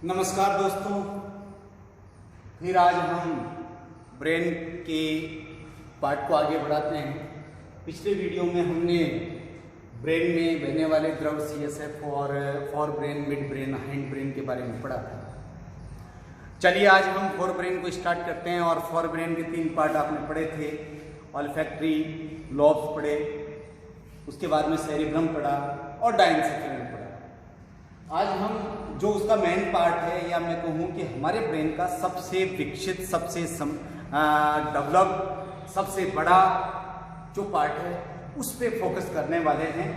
नमस्कार दोस्तों, फिर आज हम ब्रेन के पार्ट को आगे बढ़ाते हैं। पिछले वीडियो में हमने ब्रेन में बहने वाले द्रव CSF और for brain, mid brain, hind brain के बारे में पढ़ा था। चलिए आज हम फॉर ब्रेन को स्टार्ट करते हैं। और फॉर ब्रेन के 3 पार्ट आपने पढ़े थे। ऑल्फैक्टरी लॉब्स पढ़े, उसके बाद में सेरिब्रम पढ़ा और डायनसेफेलन पढ़ा। आज हम जो उसका मेन पार्ट है, या मैं कहूँ कि हमारे ब्रेन का सबसे विकसित, सबसे डेवलप, सबसे बड़ा जो पार्ट है उस पर फोकस करने वाले हैं।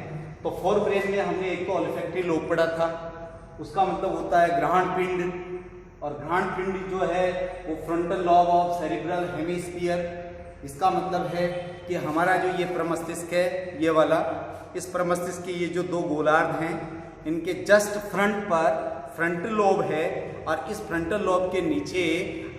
तो फोर ब्रेन में हमने एक तो ऑल्फैक्टरी लोब पढ़ा था। उसका मतलब होता है ग्रहण पिंड, और ग्रहण पिंड जो है वो frontal lobe of cerebral hemisphere. इसका मतलब है कि हमारा जो ये प्रमस्तिष्क है, ये वाला, इस प्रमस्तिष्क के ये जो 2 गोलार्ध हैं, इनके जस्ट फ्रंट पर फ्रंटल लोब है, और इस फ्रंटल लोब के नीचे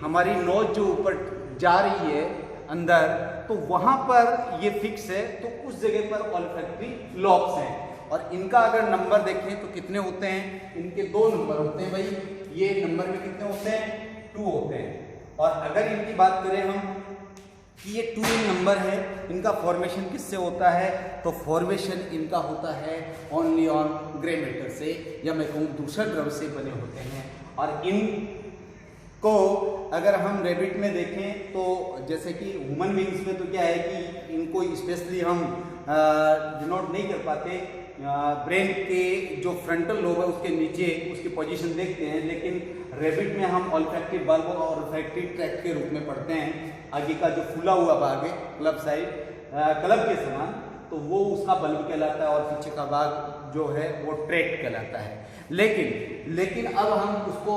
हमारी नोज जो ऊपर जा रही है अंदर, तो वहां पर ये फिक्स है। तो उस जगह पर ऑल्फैक्टरी लॉब्स हैं। और इनका अगर नंबर देखें तो कितने होते हैं? इनके 2 नंबर होते हैं भाई। ये नंबर में कितने होते हैं? 2 होते हैं। और अगर इनकी बात करें हम कि ये 2 नंबर है, इनका फॉर्मेशन किससे होता है? तो फॉर्मेशन इनका होता है ओनली ऑन ग्रे मैटर से, या मैं कहूँ दूसरा द्रव से बने होते हैं। और इनको अगर हम रैबिट में देखें तो जैसे कि ह्यूमन बींग्स में तो क्या है कि इनको स्पेशली हम डिनोट नहीं कर पाते। ब्रेन के जो फ्रंटल लोब है उसके नीचे उसकी पोजीशन देखते हैं, लेकिन रैबिट में हम ऑल्फैक्टरी बल्ब और ऑल्फैक्टरी ट्रैक्ट के रूप में पढ़ते हैं। आगे का जो फूला हुआ भाग है क्लब साइड, क्लब के समान, तो वो उसका बल्ब कहलाता है, और पीछे का भाग जो है वो ट्रैक्ट कहलाता है। लेकिन अब हम उसको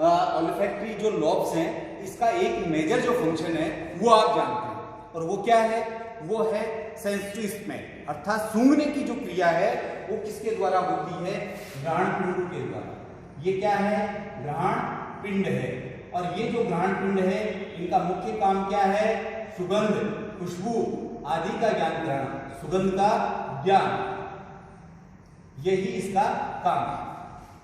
ऑल्फैक्टरी जो लॉब्स हैं, इसका एक मेजर जो फंक्शन है वो आप जानते हैं, और वो क्या है? वो है सेंसरी स्मेल, अर्थात सूंघने की जो क्रिया है वो किसके द्वारा होती है? घ्राण पिंड के द्वारा। ये क्या है? घ्राण पिंड है। और ये जो घ्राण पिंड है, इनका मुख्य काम क्या है? सुगंध, खुशबू आदि का ज्ञान कराना, सुगंध का ज्ञान, यही इसका काम है।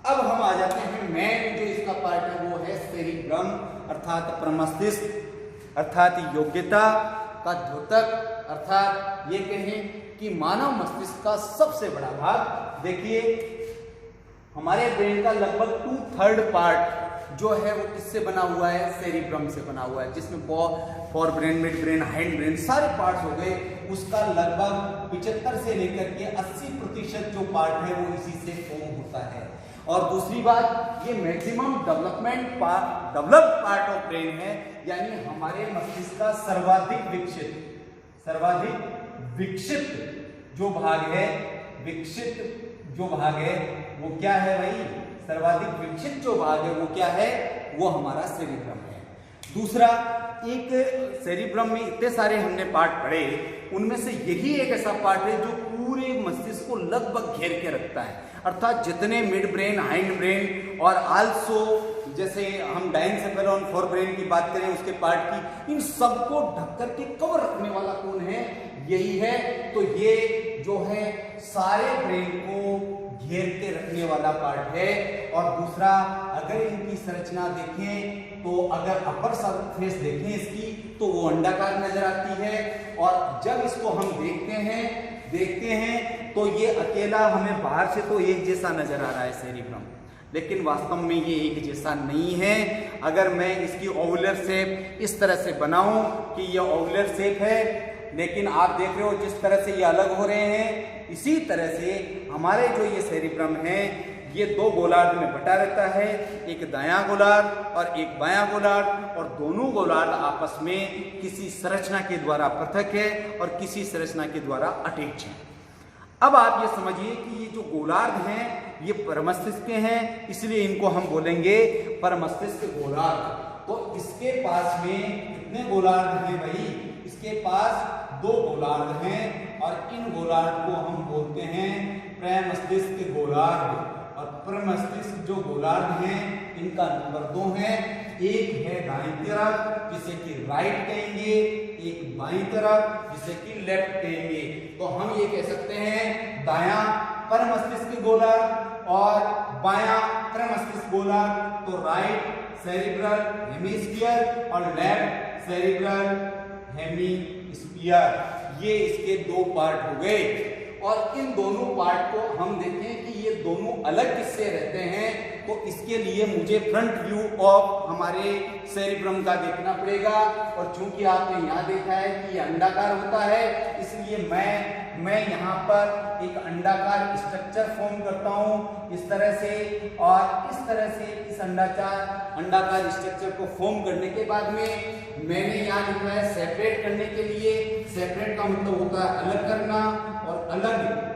अब हम आ जाते हैं मेन जो इसका पार्ट है, वो है सेरिब्रम, अर्थात प्रमस्तिष्क, अर्थात योग्यता का द्योतक, अर्थात ये कहें कि मानव मस्तिष्क का सबसे बड़ा भाग। देखिए हमारे ब्रेन का लगभग 2/3 पार्ट जो है वो किससे बना हुआ है? सेरिब्रम से बना हुआ है, जिसमें for brain, mid brain, hind brain सारे पार्ट्स हो गए। उसका लगभग 75 से लेकर के 80% जो पार्ट है वो इसी से फॉर्म होता है। और दूसरी बात, ये maximum developed part of brain है, यानी हमारे मस्तिष्क का सर्वाधिक विकसित जो भाग है, वो क्या है भाई? सर्वाधिक विकसित जो भाग है वो क्या है? वो हमारा सेरिब्रम है। दूसरा, एक सेरिब्रम में इतने सारे हमने पार्ट पढ़े, उनमें से यही एक ऐसा पार्ट है जो पूरे मस्तिष्क को लगभग घेर के रखता है। अर्थात जितने मिड ब्रेन, हाइंड ब्रेन, और आल्सो जैसे हम डायनसेफेलन, फॉर ब्रेन की बात करें उसके पार्ट की, इन सबको ढक करके कवर रखने वाला कौन है? यही है। तो ये जो है सारे ब्रेन को घेर के रखने वाला पार्ट है। और दूसरा, अगर इनकी संरचना देखें तो अगर अपर सरफेस देखें इसकी, तो वो अंडाकार नजर आती है। और जब इसको हम देखते हैं तो ये अकेला हमें बाहर से तो एक जैसा नजर आ रहा है सेरिब्रम, लेकिन वास्तव में ये एक जैसा नहीं है। अगर मैं इसकी ओवुलर शेप इस तरह से बनाऊं कि ये ओवुलर शेप है, लेकिन आप देख रहे हो जिस तरह से ये अलग हो रहे हैं, इसी तरह से हमारे जो ये सेरिब्रम है ये 2 गोलार्ध में बटा रहता है, एक दायां गोलार्ध और एक बायां गोलार्ध, और दोनों गोलार्ध आपस में किसी संरचना के द्वारा पृथक है और किसी संरचना के द्वारा अटैच है। अब आप ये समझिए कि ये जो गोलार्ध हैं ये परमस्तिष्क के हैं, इसलिए इनको हम बोलेंगे परमस्तिष्क गोलार्ध। तो इसके पास में कितने गोलार्ध हैं भाई? इसके पास 2 गोलार्ध हैं, और इन गोलार्ध को हम बोलते हैं प्रमस्तिष्क गोलार्ध। और प्रमस्तिष्क जो गोलार्ध हैं इनका नंबर 2 है। एक है दाईं तरफ जिसे कि राइट कहेंगे, एक बाईं तरफ जिसे कि लेफ्ट कहेंगे। तो हम ये कह सकते हैं दायां परमस्तिष्क गोलार्ध और बायां प्रमस्तिष्क गोलार्ध, तो राइट सेरिब्रल हेमिस्फीयर और लेफ्ट सेरिब्रल हेमिस्फीयर, ये इसके दो पार्ट हो गए। और इन दोनों पार्ट को हम देखें कि ये दोनों अलग किससे रहते हैं, तो इसके लिए मुझे फ्रंट व्यू ऑफ हमारे सेरिब्रम का देखना पड़ेगा। और चूंकि आपने यहाँ देखा है कि ये अंडाकार होता है, इसलिए मैं यहाँ पर एक अंडाकार स्ट्रक्चर फॉर्म करता हूँ इस तरह से, और इस तरह से इस अंडाकार स्ट्रक्चर को फॉर्म करने के बाद में मैंने यहाँ लिखा है सेपरेट करने के लिए। सेपरेट का मतलब होता है अलग करना, और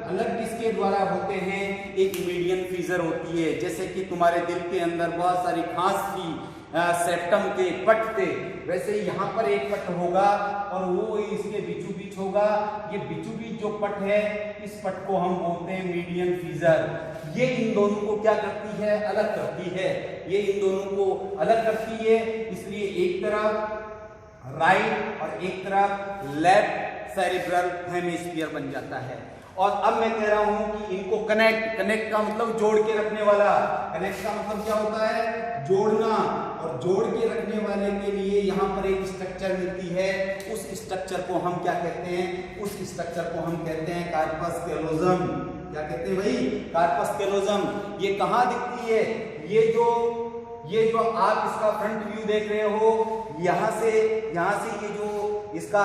अलग किसके द्वारा होते हैं, एक मीडियन फीचर होती है। जैसे कि तुम्हारे दिल के अंदर बहुत सारी खांस थी, सेप्टम के पट थे, वैसे यहाँ पर एक पट होगा और वो इसके बीचों बीच होगा। ये बीचों बीच जो पट है, इस पट को हम बोलते हैं मीडियन फीचर। ये इन दोनों को क्या करती है, अलग करती है। ये इन दोनों को अलग करती है, इसलिए एक तरफ राइट और एक तरफ लेफ्ट सेरिब्रल हेमिस्फीयर बन जाता है। और अब मैं कह रहा हूं कि इनको कनेक्ट का मतलब जोड़ के रखने वाला। कनेक्ट का मतलब क्या होता है, जोड़ना। और जोड़ के रखने वाले के लिए यहाँ पर एक स्ट्रक्चर मिलती है। उस स्ट्रक्चर को हम क्या कहते हैं, उस स्ट्रक्चर को हम कहते हैं कार्पस कैलोजम। क्या कहते हैं भाई, कार्पस कैलोजम। ये कहाँ दिखती है, ये जो आप इसका फ्रंट व्यू देख रहे हो, यहाँ से ये जो इसका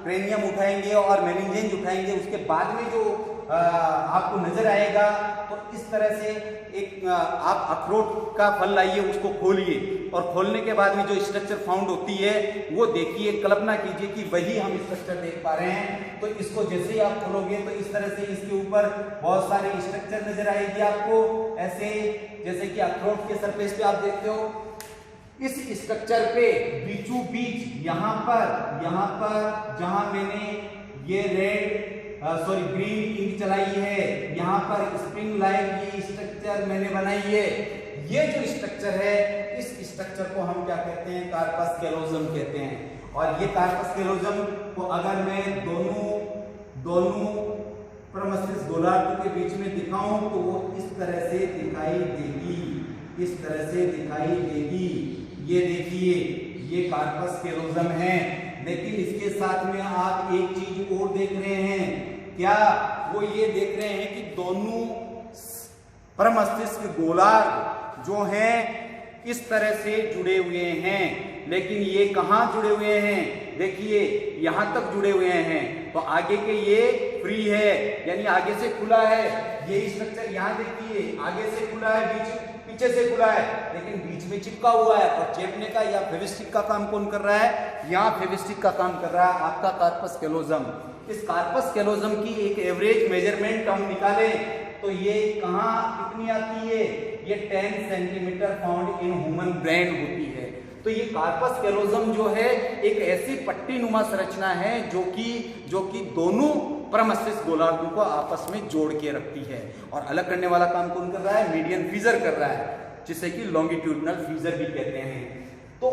क्रेनियम उठाएंगे और मेनिंजेंस उठाएंगे, उसके बाद में जो आपको नजर आएगा, तो इस तरह से एक आप अखरोट का फल लाइए, उसको खोलिए, और खोलने के बाद में जो स्ट्रक्चर फाउंड होती है वो देखिए, कल्पना कीजिए कि वही हम स्ट्रक्चर देख पा रहे हैं। तो इसको जैसे ही आप खोलोगे तो इस तरह से इसके ऊपर बहुत सारे स्ट्रक्चर नजर आएगी आपको, ऐसे जैसे कि अखरोट के सरफेस पे आप देखते हो। इस स्ट्रक्चर पे बीचों बीच यहाँ पर जहां मैंने ये ग्रीन इंक चलाई है, यहाँ पर स्प्रिंग लाइक ये स्ट्रक्चर मैंने बनाई है। ये जो स्ट्रक्चर है, इस स्ट्रक्चर को हम क्या कहते हैं, कार्पस कैलोजम कहते हैं। और ये कार्पस कैलोजम को अगर मैं दोनों प्रमस्तिष्क गोलार्ध के बीच में दिखाऊं तो वो इस तरह से दिखाई देगी, इस तरह से दिखाई देगी। ये देखिए, ये कार्पस कैलोजम है। लेकिन इसके साथ में आप एक चीज और देख रहे हैं, क्या, वो ये देख रहे हैं कि दोनों प्रमस्तिष्क गोलार्ध जो हैं इस तरह से जुड़े हुए हैं। लेकिन ये कहाँ जुड़े हुए हैं, देखिए यहां तक जुड़े हुए हैं, तो आगे के ये फ्री है, यानी आगे से खुला है। ये स्ट्रक्चर यहाँ देखिए, आगे से खुला है, पीछे से खुला है, लेकिन बीच में चिपका हुआ है। और चेपने का या फेविस्टिक का काम कौन कर रहा है, यहाँ फेविस्टिक का काम कर रहा है आपका कार्पस कैलोजम। इस कार्पस कैलोजम की एक एवरेज मेजरमेंट हम निकालें तो ये कहाँ कितनी आती है, ये 10 centimetre found in human brain होती है। तो ये कार्पस कैलोजम जो है एक ऐसी पट्टी नुमा संरचना है जो कि दोनों प्रमस्तिष्क गोलार्धों को आपस में जोड़ के रखती है। और अलग करने वाला काम कौन कर रहा है, मीडियन फीचर कर रहा है, जिसे कि लॉन्गिट्यूडिनल फीचर भी कहते हैं। तो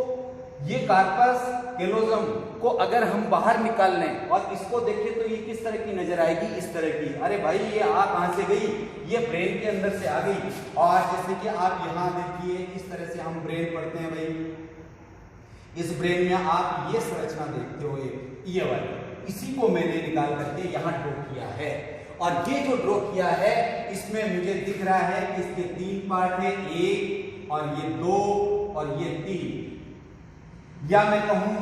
ये कार्पस कैलोजम को अगर हम बाहर निकाल लें और इसको देखें तो ये किस तरह की नजर आएगी, इस तरह की। अरे भाई ये आ कहां से गई, ये ब्रेन के अंदर से आ गई। और जैसे कि आप यहाँ देखिए, इस तरह से हम ब्रेन पढ़ते हैं भाई, इस ब्रेन में आप ये संरचना देखते हो, ये वाली, इसी को मैंने निकाल करके यहाँ ड्रॉ किया है। और ये जो ड्रॉ किया है इसमें मुझे दिख रहा है कि इसके 3 पार्ट है, 1 और ये 2 और ये 3, या मैं कहूं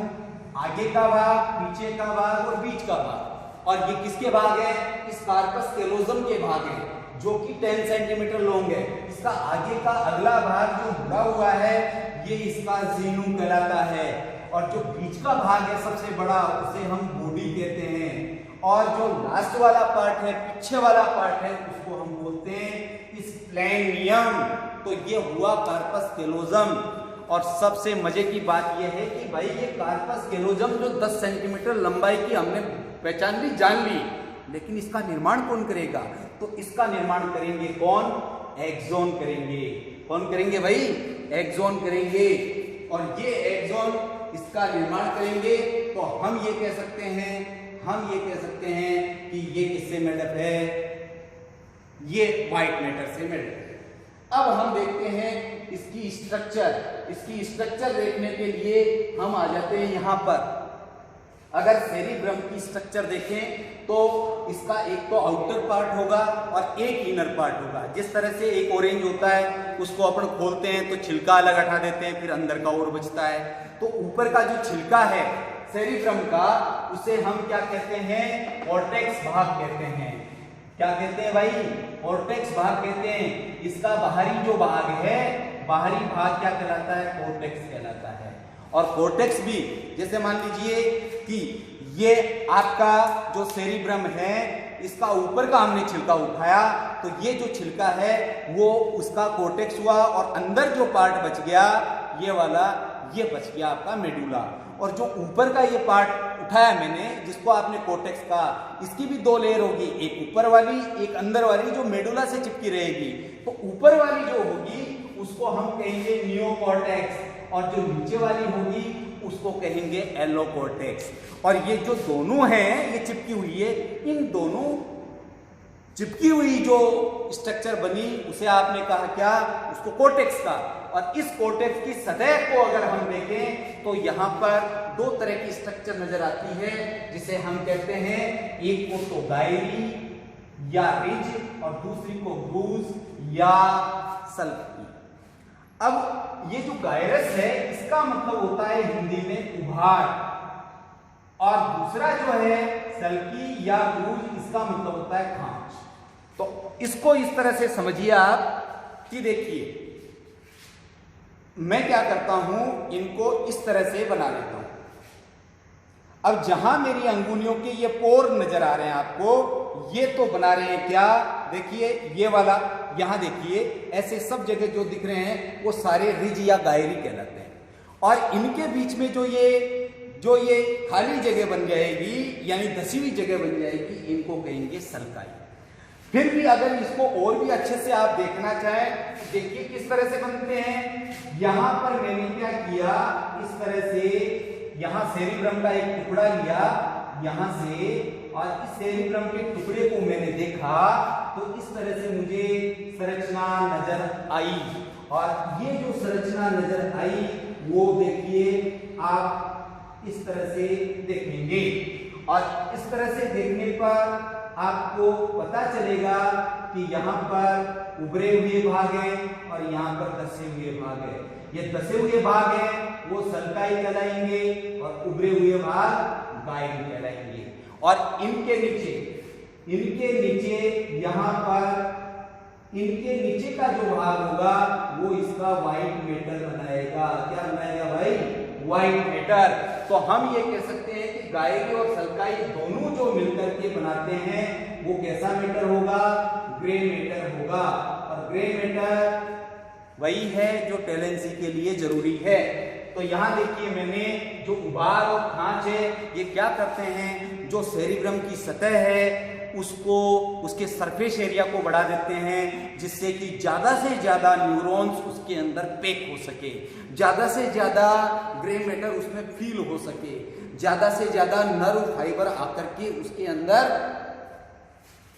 आगे का भाग, पीछे का भाग और बीच का भाग। और ये किसके भाग है, इस कार्पस कैलोजम के भाग है, जो कि 10 सेंटीमीटर लॉन्ग है। इसका आगे का अगला भाग जो जुड़ा हुआ है, ये इसका ज़ीनूम कहलाता है। और जो बीच का भाग है सबसे बड़ा, उसे हम बॉडी कहते हैं। और जो लास्ट वाला पार्ट है, पीछे वाला पार्ट है, उसको हम बोलते हैं स्प्लेनियम। तो ये हुआ कार्पस कैलोजम। और सबसे मजे की बात यह है कि भाई ये कार्पस कैलोजम जो 10 सेंटीमीटर लंबाई की हमने पहचान ली, जान ली, लेकिन इसका निर्माण कौन करेगा, तो इसका निर्माण करेंगे कौन, एक्सोन करेंगे। कौन करेंगे भाई, एक्सोन करेंगे। और ये एक्सोन इसका निर्माण करेंगे तो हम ये कह सकते हैं कि ये किससे मेडअप है, ये व्हाइट मैटर से मेडअप है। अब हम देखते हैं इसकी स्ट्रक्चर देखने के लिए हम आ जाते हैं यहाँ पर। अगर सेरिब्रम की स्ट्रक्चर देखें तो इसका एक तो आउटर पार्ट होगा और एक इनर पार्ट होगा। जिस तरह से एक ऑरेंज होता है उसको अपन खोलते हैं तो छिलका अलग हटा देते हैं, फिर अंदर का और बचता है। तो ऊपर का जो छिलका है सेरिब्रम का, उसे हम क्या कहते हैं? कॉर्टेक्स भाग कहते हैं। क्या कहते हैं भाई? कॉर्टेक्स भाग कहते हैं। इसका बाहरी जो भाग है, बाहरी भाग क्या कहलाता है? कॉर्टेक्स कहलाता है। और कॉर्टेक्स भी, जैसे मान लीजिए कि ये आपका जो सेरिब्रम है, इसका ऊपर का हमने छिलका उठाया तो ये जो छिलका है वो उसका कॉर्टेक्स हुआ, और अंदर जो पार्ट बच गया ये वाला, ये बच गया आपका मेडुला। और जो ऊपर का ये पार्ट उठाया मैंने, जिसको आपने कॉर्टेक्स कहा, इसकी भी दो लेयर होगी, एक ऊपर वाली एक अंदर वाली, जो मेडुला से चिपकी रहेगी। तो ऊपर वाली जो होगी उसको हम कहेंगे नियोकॉर्टेक्स, और जो नीचे वाली होगी उसको कहेंगे एलोकॉर्टेक्स। और ये जो दोनों हैं ये चिपकी हुई है, इन दोनों चिपकी हुई जो स्ट्रक्चर बनी उसे आपने कहा क्या? उसको कॉर्टेक्स का। और इस कॉर्टेक्स की सतह को अगर हम देखें तो यहाँ पर दो तरह की स्ट्रक्चर नजर आती है, जिसे हम कहते हैं, एक को तो गायरी या रिज और दूसरी को ग्रूव या सल्की। अब ये जो गायरस है इसका मतलब होता है हिंदी में उभार, और दूसरा जो है सल्की या ग्रूव, इसका मतलब होता है खांच। तो इसको इस तरह से समझिए आप कि देखिए मैं क्या करता हूं, इनको इस तरह से बना लेता हूं। अब जहां मेरी अंगुलियों के ये पोर नजर आ रहे हैं आपको, ये तो बना रहे हैं क्या? देखिए ये वाला, यहां देखिए ऐसे सब जगह जो दिख रहे हैं वो सारे रिज या गायरी कहलाते हैं। और इनके बीच में जो ये खाली जगह बन जाएगी, यानी धसी हुई जगह बन जाएगी, इनको कहेंगे सल्काई। फिर भी अगर इसको और भी अच्छे से आप देखना चाहें, देखिए किस तरह से बनते हैं। यहां पर मैंने क्या किया, इस तरह से यहां सेरिब्रम का एक टुकड़ा लिया यहां से, और इस सेरिब्रम के टुकड़े को मैंने देखा तो इस तरह से मुझे संरचना नजर आई। और ये जो संरचना नजर आई वो देखिए आप इस तरह से देखेंगे, और इस तरह से देखने पर आपको पता चलेगा कि यहाँ पर उभरे हुए भाग हैं और यहाँ पर धसे हुए भाग हैं। ये धसे हुए भाग हैं वो सल्काई कहलाएंगे, और उभरे हुए भाग गायरी कहलाएंगे। और इनके नीचे यहाँ पर इनके नीचे का जो भाग होगा वो इसका व्हाइट मैटर बनाएगा। क्या बनाएगा भाई? White matter. तो हम ये कह सकते हैं कि गायरी और सल्काई दोनों जो मिलकर के बनाते हैं वो कैसा मैटर होगा? ग्रे मैटर होगा। और ग्रे मैटर वही है जो टैलेंसी के लिए जरूरी है। तो यहाँ देखिए मैंने जो उभार और खांच है ये क्या करते हैं, जो सेरिब्रम की सतह है उसको, उसके सरफेस एरिया को बढ़ा देते हैं, जिससे कि ज्यादा से ज्यादा न्यूरॉन्स उसके अंदर पैक हो सके, ज्यादा से ज्यादा ग्रे मैटर उसमें फील हो सके, ज्यादा से ज्यादा नर्व फाइबर आकर के उसके अंदर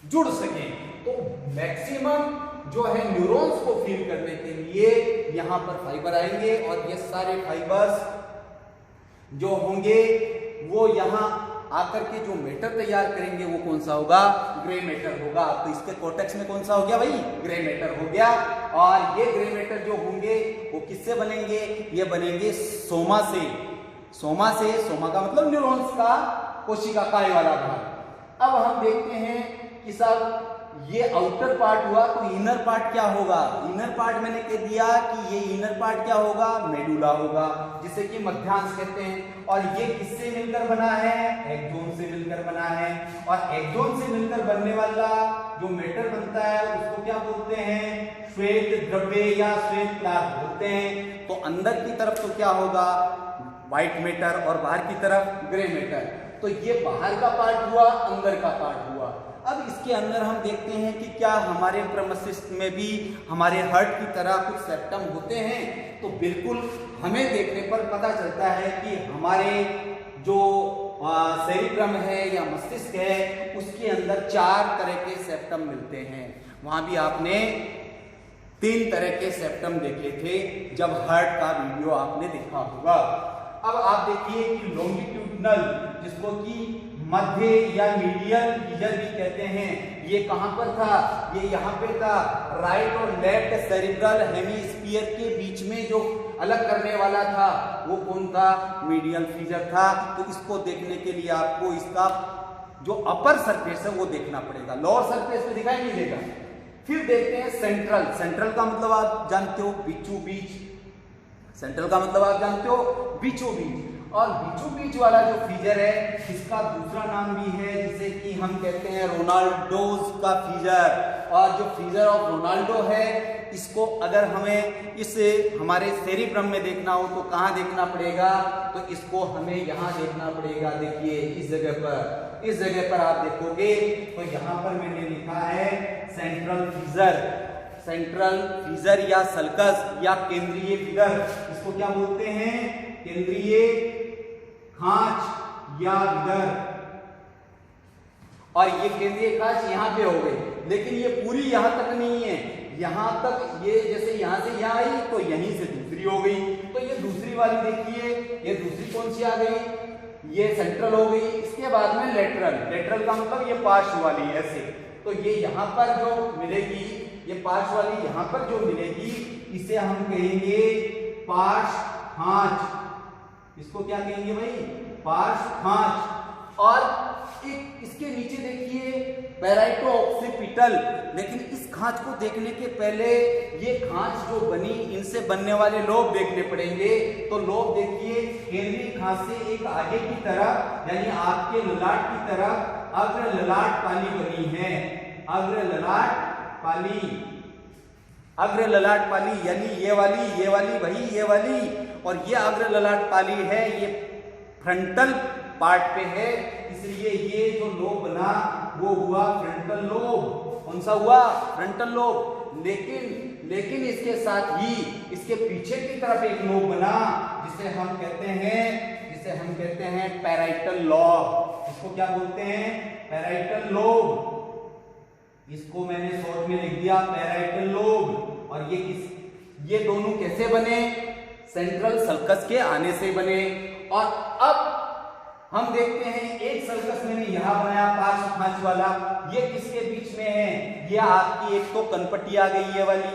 जुड़ सके। तो मैक्सिमम जो है न्यूरॉन्स को फील करने के लिए यहां पर फाइबर आएंगे, और ये सारे फाइबर्स जो होंगे वो यहां आकर के जो मैटर तैयार करेंगे वो कौन सा होगा? ग्रे मैटर होगा। तो इसके कॉर्टेक्स में कौन सा हो गया भाई? ग्रे मैटर हो गया। और ये ग्रे मैटर जो होंगे वो किससे बनेंगे? ये बनेंगे सोमा से। सोमा का मतलब न्यूरॉन्स का कोशिका काय वाला भाग। अब हम देखते हैं कि साहब ये आउटर पार्ट हुआ, तो इनर पार्ट क्या होगा? इनर पार्ट मैंने कह दिया कि ये इनर पार्ट क्या होगा? मेडुला होगा, जिसे कि मध्यांश कहते हैं। और ये किससे मिलकर बना है? एक्सोन से मिलकर बना है। और एक्सोन से मिलकर बनने वाला जो मैटर बनता है उसको क्या बोलते हैं? श्वेत द्रव्य या श्वेत पदार्थ बोलते हैं। तो अंदर की तरफ तो क्या होगा? व्हाइट मैटर, और बाहर की तरफ ग्रे मैटर। तो ये बाहर का पार्ट हुआ, अंदर का पार्ट हुआ। अब इसके अंदर हम देखते हैं कि क्या हमारे मस्तिष्क में भी हमारे हार्ट की तरह कुछ सेप्टम होते हैं? तो बिल्कुल हमें देखने पर पता चलता है कि हमारे जो सेरिब्रम है या मस्तिष्क है उसके अंदर 4 तरह के सेप्टम मिलते हैं। वहां भी आपने 3 तरह के सेप्टम देखे थे जब हार्ट का वीडियो आपने देखा होगा। अब आप देखिए कि लॉन्गिट्यूडनल, जिसको कि मध्य या मीडियल फीचर भी कहते हैं, ये कहां पर था? ये यहाँ पे था। राइट और लेफ्ट सेरिब्रल हेमिस्फीयर के बीच में जो अलग करने वाला था वो कौन था? मीडियल फीचर था। तो इसको देखने के लिए आपको इसका जो अपर सरफेस है वो देखना पड़ेगा, लोअर सरफेस पे दिखाई नहीं देगा। फिर देखते हैं सेंट्रल। सेंट्रल का मतलब आप जानते हो बीचों बीच। सेंट्रल का मतलब आप जानते हो बीचों बीच। और बीचों बीच वाला जो फीचर है इसका दूसरा नाम भी है जिसे कि हम कहते हैं रोनाल्डोज का फीचर। और जो फीचर ऑफ रोनाल्डो है इसको अगर हमें इस हमारे सेरिब्रम में देखना हो तो कहाँ देखना पड़ेगा? तो इसको हमें यहाँ देखना पड़ेगा। देखिए इस जगह पर आप देखोगे तो यहाँ पर मैंने लिखा है सेंट्रल फीचर। सेंट्रल फीचर या सल्कस या केंद्रीय फीचर, इसको क्या बोलते हैं? केंद्रीय खांच या विदर। और ये केंद्रीय खांच यहाँ पे हो गई, लेकिन ये पूरी यहाँ तक नहीं है। यहाँ तक ये जैसे यहाँ से यहाँ आई तो यहीं से दूसरी हो गई। तो ये दूसरी वाली देखिए, ये दूसरी कौन सी आ गई? ये सेंट्रल हो गई। इसके बाद में लेटरल। लेटरल का मतलब ये पार्श्व वाली ऐसे। तो ये यहाँ पर जो मिलेगी, ये पार्श्व वाली यहाँ पर जो मिलेगी इसे हम कहेंगे पार्श्व खांच। इसको क्या कहेंगे भाई? पार्श्व खांच। और एक इसके नीचे देखिए पैराइटो ऑक्सीपिटल। लेकिन इस खांच को देखने के पहले ये खांच जो बनी इनसे बनने वाले लोब देखने पड़ेंगे। तो लोब देखिए केंद्रीय खांच से एक आगे की तरफ यानी आपके ललाट की तरफ अग्र ललाट पाली बनी है। अग्र ललाट पाली, अग्र ललाट पाली यानी ये वाली भाई ये वाली। और ये अग्र ललाट पाली है, ये फ्रंटल पार्ट पे है, इसलिए ये जो लोब बना वो हुआ फ्रंटल लोब। कौन सा हुआ? Frontal lobe. लेकिन इसके साथ ही इसके पीछे की तरफ एक लोब बना जिसे हम कहते हैं पैराइटल लोब। इसको क्या बोलते हैं? Parietal lobe. इसको मैंने शॉर्ट में लिख दिया पैराइटल लोब। और ये दोनों कैसे बने? सेंट्रल सल्कस के आने से बने। और अब हम देखते हैं एक सल्कस मैंने यहां बनाया पार्श्व खांच वाला, ये किसके बीच में है? ये आपकी एक तो कनपट्टी आ गई ये वाली,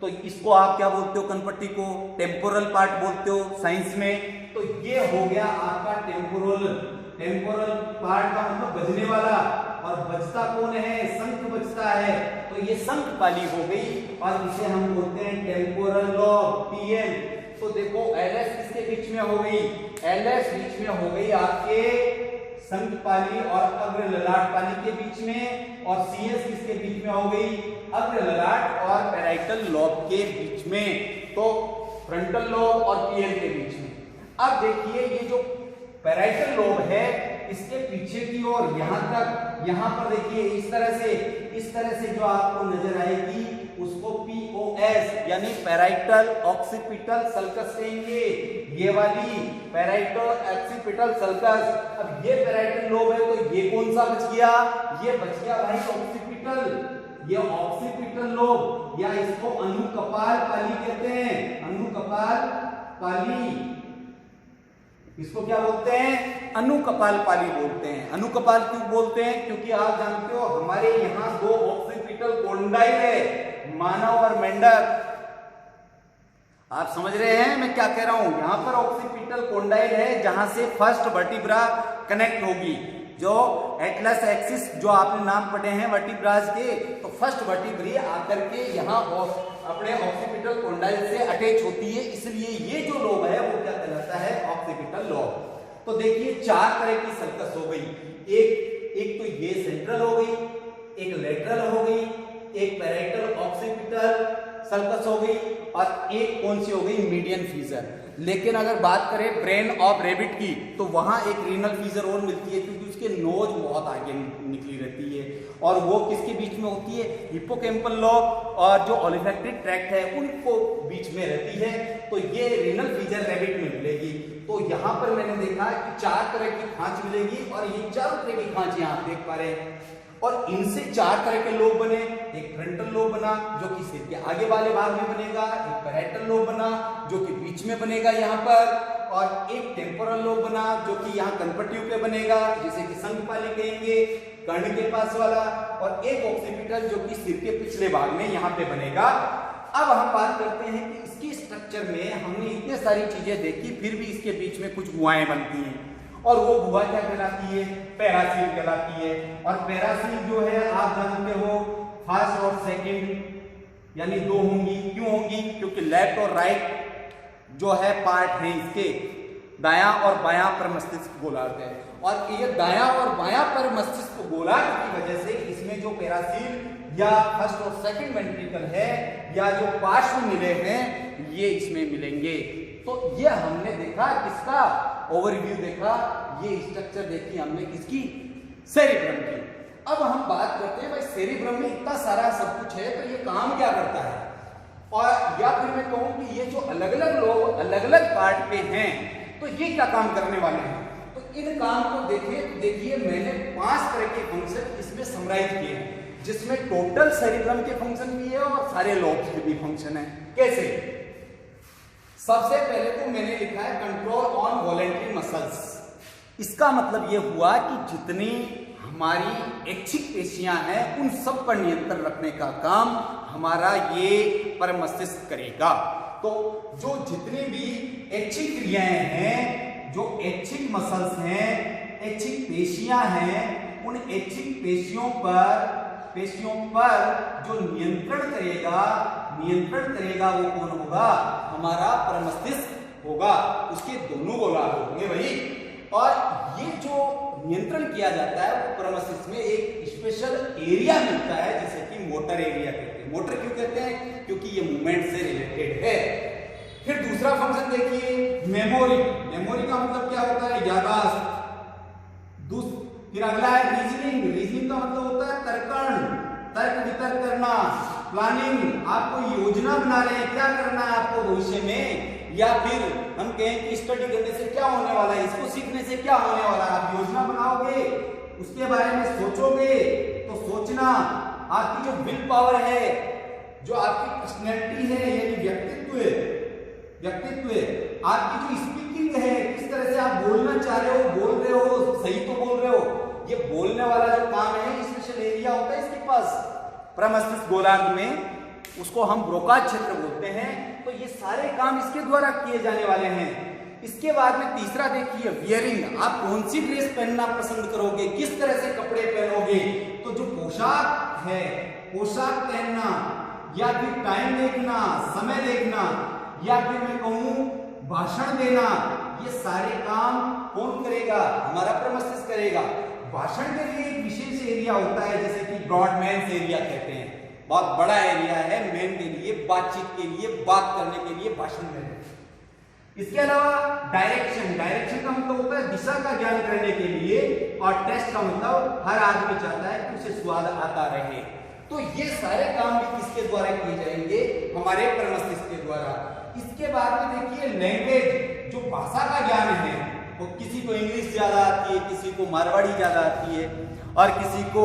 तो इसको आप क्या बोलते हो? कनपट्टी को टेम्पोरल पार्ट बोलते हो साइंस में। तो ये हो गया आपका टेम्पोरल पार्ट का मतलब बजने वाला। और बजता कौन है? शंख बजता है, तो ये शंख पाली हो गई और इसे हम बोलते हैं टेम्पोरल लोब, टीएल। तो देखो एलएस किसके बीच में हो गई? एलएस बीच में हो गई आपके शंख पाली और अग्र ललाट पाली के बीच में। और सीएस किसके बीच में हो गई? अग्र ललाट और पैराइटल लोब के बीच में। तो फ्रंटल लोब और पीएल के बीच में। अब देखिए ये जो पैराइटल लोब है इसके पीछे की ओर यहाँ तक, यहाँ पर देखिए इस तरह से जो आपको नजर आएगी उसको पीओएस यानी पैराइटल ऑक्सीपिटल सल्कस कहेंगे। ये वाली पैराइटल ऑक्सीपिटल सल्कस। अब ये पैराइटल लोब है तो ये कौन सा बच गया? ये बच गया भाई ऑक्सीपिटल। ये ऑक्सीपिटल लोब या इसको अनुकपाल पाली कहते हैं। अनुकपाल पाली, इसको क्या बोलते हैं? अनुकपाल पाली बोलते हैं। अनुकपाल क्यों बोलते हैं? क्योंकि आप जानते हो हमारे यहाँ 2 ऑक्सीपिटल कोंडाइल है, मानव और मेंढक। आप समझ रहे हैं मैं क्या कह रहा हूं? यहाँ पर ऑक्सीपिटल कोंडाइल है जहां से फर्स्ट वर्टिब्रा कनेक्ट होगी। जो एटलस एक्सिस जो आपने नाम पढ़े हैं वर्टिब्रास के, तो फर्स्ट वर्टिब्री आकर के यहाँ अपने ऑक्सीपिटल कोंडाइल से अटैच होती है, इसलिए ये जो लोब है वो क्या कहलाता है? Occipital lobe. तो देखिए 4 तरह की सल्कस हो गई। एक तो ये सेंट्रल हो गई, एक लेटरल हो गई, एक पैराइटल ऑक्सीपिटल सल्कस हो गई और एक कौन सी हो गई? Median feature. लेकिन अगर बात करें ब्रेन ऑफ रैबिट की तो वहां एक रीनल फीचर और मिलती है क्योंकि उसके नोज बहुत आगे निकली रहती है। और वो किसके बीच में होती है? हिप्पोकैम्पल लोब और जो ओलिफैक्टरी ट्रैक्ट है उनको बीच में रहती है। तो ये रीनल फीचर रैबिट में मिलेगी। तो यहाँ पर मैंने देखा कि 4 तरह की खांच मिलेगी और ये 4 तरह की खांच यहाँ देख पा रहे हैं। और इनसे 4 तरह के लोब बने। एक फ्रंटल लोब बना, बना जो कि सिर के आगे वाले भाग में बनेगा, एक पैराइटल लोब बना जो कि बीच में बनेगा यहाँ पर, और एक टेम्पोरल लोब बना जो कि यहाँ कनपट्टियों पे बनेगा जिसे कि संघपाली कहेंगे, कर्ण के पास वाला, और एक ऑक्सीपिटल जो कि सिर के पिछले भाग में यहाँ पे बनेगा। अब हम बात करते हैं कि इसकी स्ट्रक्चर में हमने इतने सारी चीजें देखी, फिर भी इसके बीच में कुछ गुहाएं बनती हैं, और वो गुहा क्या कहलाती है? पैरासील कहलाती है। और पैरासील जो है आप जानते हो फर्स्ट और सेकंड यानी दो होंगी। क्यों होंगी? क्योंकि लेफ्ट और राइट जो है पार्ट है इसके, दायां और बायां पर मस्तिष्क गोलार्ध है, और ये दायां और बायां पर मस्तिष्क गोलार्ध की वजह से इसमें जो पैरासील या फर्स्ट और सेकंड वेंट्रिकल है या जो पार्श्व मिले हैं ये इसमें मिलेंगे। तो ये हमने देखा किसका ओवरव्यू देखा, ये स्ट्रक्चर देखी हमने किसकी? सेरिब्रम की। अब हम बात करते हैं भाई सेरिब्रम में इतना सारा सब कुछ है तो ये काम क्या करता है, और या फिर मैं कहूं कि ये जो अलग अलग लोग अलग अलग पार्ट पे हैं तो ये क्या काम करने वाले हैं। तो इन काम को देखिए मैंने 5 तरह के फंक्शन इसमें समराइज किए हैं, जिसमें टोटल सेरिब्रम के फंक्शन भी है और सारे लोब्स के भी फंक्शन है। कैसे? सबसे पहले तो मैंने लिखा है कंट्रोल ऑन वॉलेंटरी मसल्स। इसका मतलब यह हुआ कि जितनी हमारी ऐच्छिक पेशियां हैं उन सब पर नियंत्रण रखने का काम हमारा ये पर मस्तिष्क करेगा। तो जो जितनी भी ऐच्छिक क्रियाएं हैं, जो ऐच्छिक मसल्स हैं, ऐच्छिक पेशियां हैं, उन ऐच्छिक पेशियों पर जो नियंत्रण करेगा वो कौन होगा? हमारा परमस्तिष्क होगा। उसके दोनों गोलार्ध होंगे भाई, और ये जो नियंत्रण किया जाता है वो परमस्तिष्क में एक स्पेशल एरिया मिलता है जिसे कि मोटर एरिया कहते हैं। मोटर क्यों कहते हैं? क्योंकि ये मूवमेंट से रिलेटेड है। फिर दूसरा फंक्शन देखिए मेमोरी। मेमोरी का मतलब क्या होता है? याददाश्त। फिर अगला है रीजनिंग। रीजनिंग का मतलब होता है तर्क वितर्क करना। प्लानिंग, आप कोई योजना बना रहे हैं, क्या करना है आपको भविष्य में, या फिर हम कहें कि स्टडी करने से क्या होने वाला है, इसको सीखने से क्या होने वाला है, आप योजना बनाओगे, उसके बारे में सोचोगे। तो सोचना, आपकी जो विल पावर है, जो आपकी पर्सनैलिटी है यानी व्यक्तित्व है, आपकी जो स्पीकिंग है, किस तरह से आप बोलना चाह रहे हो, बोल रहे हो, सही तो बोल रहे हो, ये बोलने वाला जो काम है स्पेशल एरिया होता है इसके पास प्रमस्तिष्क गोलार्ध में, उसको हम ब्रोका क्षेत्र बोलते हैं। तो ये सारे काम इसके द्वारा किए जाने वाले हैं। इसके बाद में तीसरा देखिए वियरिंग। आप कौन सी ड्रेस पहनना पसंद करोगे, किस तरह से कपड़े पहनोगे। तो जो पोशाक है, पोशाक पहनना या फिर टाइम देखना, समय देखना, या फिर मैं कहूं भाषण देना, ये सारे काम कौन करेगा? हमारा प्रमस्तिष्क करेगा। भाषण के लिए एक विशेष एरिया होता है जिसे कि ब्रॉडमैन्स एरिया कहते हैं। बहुत बड़ा एरिया है मैन के लिए, बातचीत के लिए, बात करने के लिए, भाषण देने। इसके अलावा डायरेक्शन का मतलब होता है दिशा का ज्ञान करने के लिए, और टेस्ट का मतलब हर आदमी चाहता है कि उसे स्वाद आता रहे। तो ये सारे काम भी किसके द्वारा किए जाएंगे? हमारे प्रमस्तिष्क के द्वारा। इसके बाद में देखिए लैंग्वेज, जो भाषा का ज्ञान है, वो किसी को इंग्लिश ज्यादा आती है, किसी को मारवाड़ी ज्यादा आती है, और किसी को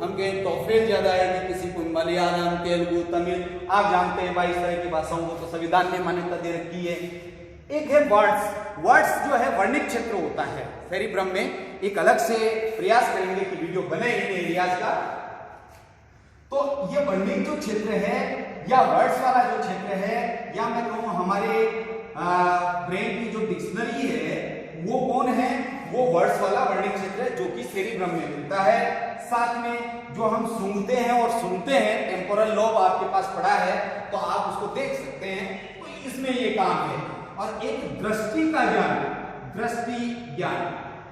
हम कहें टोफेल ज्यादा आएगी, किसी को मलयालम, तेलुगु, तमिल। आप जानते हैं भाई इस तरह की भाषाओं को तो संविधान ने मान्यता दे रखी है। एक है वर्ड्स जो है वर्णिक क्षेत्र होता है सेरिब्रम में। एक अलग से प्रयास करेंगे कि वीडियो बने इन एरियाज का। तो ये वर्णिक जो क्षेत्र है या वर्ड्स वाला जो क्षेत्र है, या मैं कहूँ हमारे ब्रेन की जो डिक्शनरी है वो कौन है? वो वर्ड्स वाला वर्णिक क्षेत्र है जो कि सेरिब्रम में मिलता है। साथ में जो हम सूंघते हैं और सुनते हैं, टेम्पोरल लोब आपके पास पड़ा है तो आप उसको देख सकते हैं, तो इसमें ये काम है। और एक दृष्टि का ज्ञान,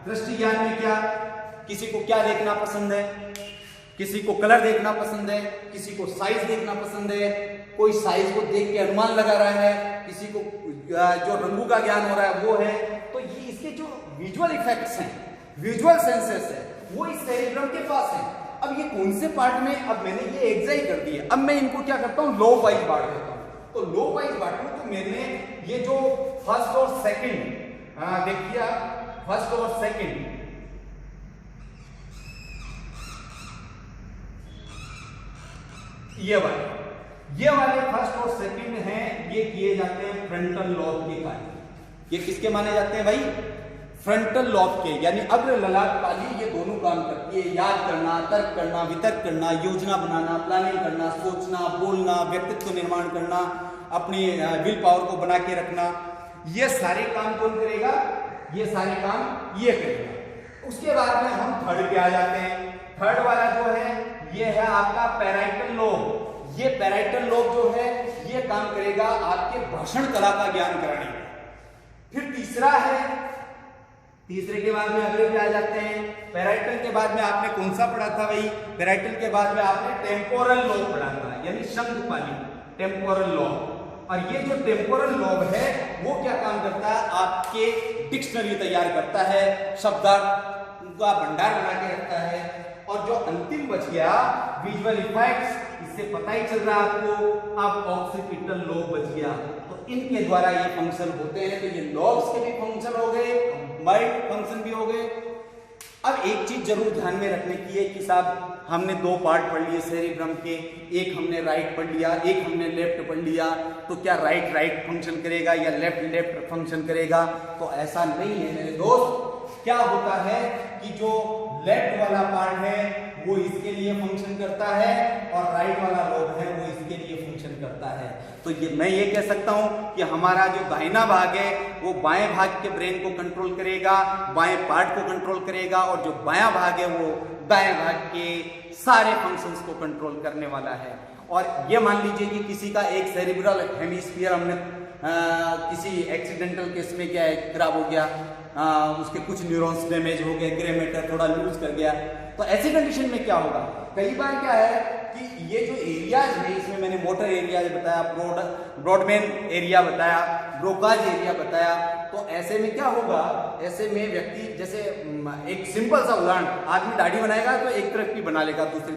दृष्टि ज्ञान में क्या, किसी को क्या देखना पसंद है? किसी को कलर देखना पसंद है, किसी को साइज देखना पसंद है, कोई साइज को देख के अनुमान लगा रहा है, किसी को जो रंगों का ज्ञान हो रहा है वो है। तो ये इसके जो विजुअल इफेक्ट्स हैं, विजुअल सेंसेस है, वो इस सेरिब्रम के पास है। अब ये कौन से पार्ट में, अब मैंने ये एग्जाइट कर दिया, अब मैं इनको क्या करता हूँ, लो वाइज बांट देता हूँ। तो लो वाइज बांटूं तो मैंने ये जो फर्स्ट और सेकंड, देखिए फर्स्ट और सेकंड, ये वाला ये वाले फर्स्ट और सेकंड हैं, ये किए जाते हैं फ्रंटल लॉब के कार्य। ये किसके माने जाते हैं भाई? फ्रंटल लॉब के, यानी अग्र ललाट पाली ये दोनों काम करती है। याद करना, तर्क करना, वितर्क करना, योजना बनाना, प्लानिंग करना, सोचना, बोलना, व्यक्तित्व निर्माण करना, अपनी विल पावर को बना के रखना, ये सारे काम कौन करेगा? ये सारे काम ये करेगा। उसके बाद में हम थर्ड पे आ जाते हैं। थर्ड वाला जो है ये है आपका पैराइटल लोब। ये पैराइटल लोब जो है ये काम करेगा आपके भाषण कला का ज्ञान कराने में। फिर तीसरा है, तीसरे के बाद में अगले पे आ जाते हैं। पैराइटल के बाद में आपने कौन सा पढ़ा था भाई? पैराइटल के बाद में आपने टेम्पोरल लोब पढ़ा था, यानी शंखपाली, टेम्पोरल लोब। और ये जो टेम्पोरल लोब है वो क्या काम करता है? आपके डिक्शनरी तैयार करता है, शब्दार्थ का भंडार बना के रखता है। और जो अंतिम बच गया विजुअल इफेक्ट्स, इससे पता ही चल रहा है आपको, अब ऑक्सीपिटल लोब बच गया। तो इनके द्वारा ये फंक्शन होते हैं। तो ये लॉब्स के भी फंक्शन हो गए, कंबाइंड फंक्शन भी हो गए। अब एक चीज जरूर ध्यान में रखने की है कि साहब हमने दो पार्ट पढ़ लिए सेरिब्रम के, एक हमने राइट पढ़ लिया, एक हमने लेफ्ट पढ़ लिया। तो क्या राइट राइट फंक्शन करेगा या लेफ्ट लेफ्ट फंक्शन करेगा? तो ऐसा नहीं है मेरे दोस्त। क्या होता है कि जो लेफ्ट वाला पार्ट है वो इसके लिए फंक्शन करता है और राइट वाला लोब है वो इसके लिए फंक्शन करता है। तो ये मैं ये कह सकता हूं कि हमारा जो दाहिना भाग है वो बाएं भाग के ब्रेन को कंट्रोल करेगा, बाएं पार्ट को कंट्रोल करेगा, और जो बायां भाग है वो दाएं भाग के सारे फंक्शंस को कंट्रोल करने वाला है। और ये मान लीजिए कि किसी का एक सेरिब्रल हेमिस्फीयर हमने किसी एक्सीडेंटल केस में क्या है खराब हो गया, उसके कुछ न्यूरॉन्स डैमेज हो गए, ग्रे मैटर थोड़ा लूज कर गया। तो ऐसी कंडीशन में क्या होगा? कई बार क्या है कि ये जो एरियाज है, इसमें मैंने मोटर एरिया बताया, ब्रॉडमैन एरिया बताया, ब्रोकाज एरिया बताया। तो ऐसे में क्या होगा? ऐसे में व्यक्ति, जैसे एक सिंपल सा उदाहरण, आदमी दाढ़ी बनाएगा तो एक तरफ की बना लेगा, दूसरी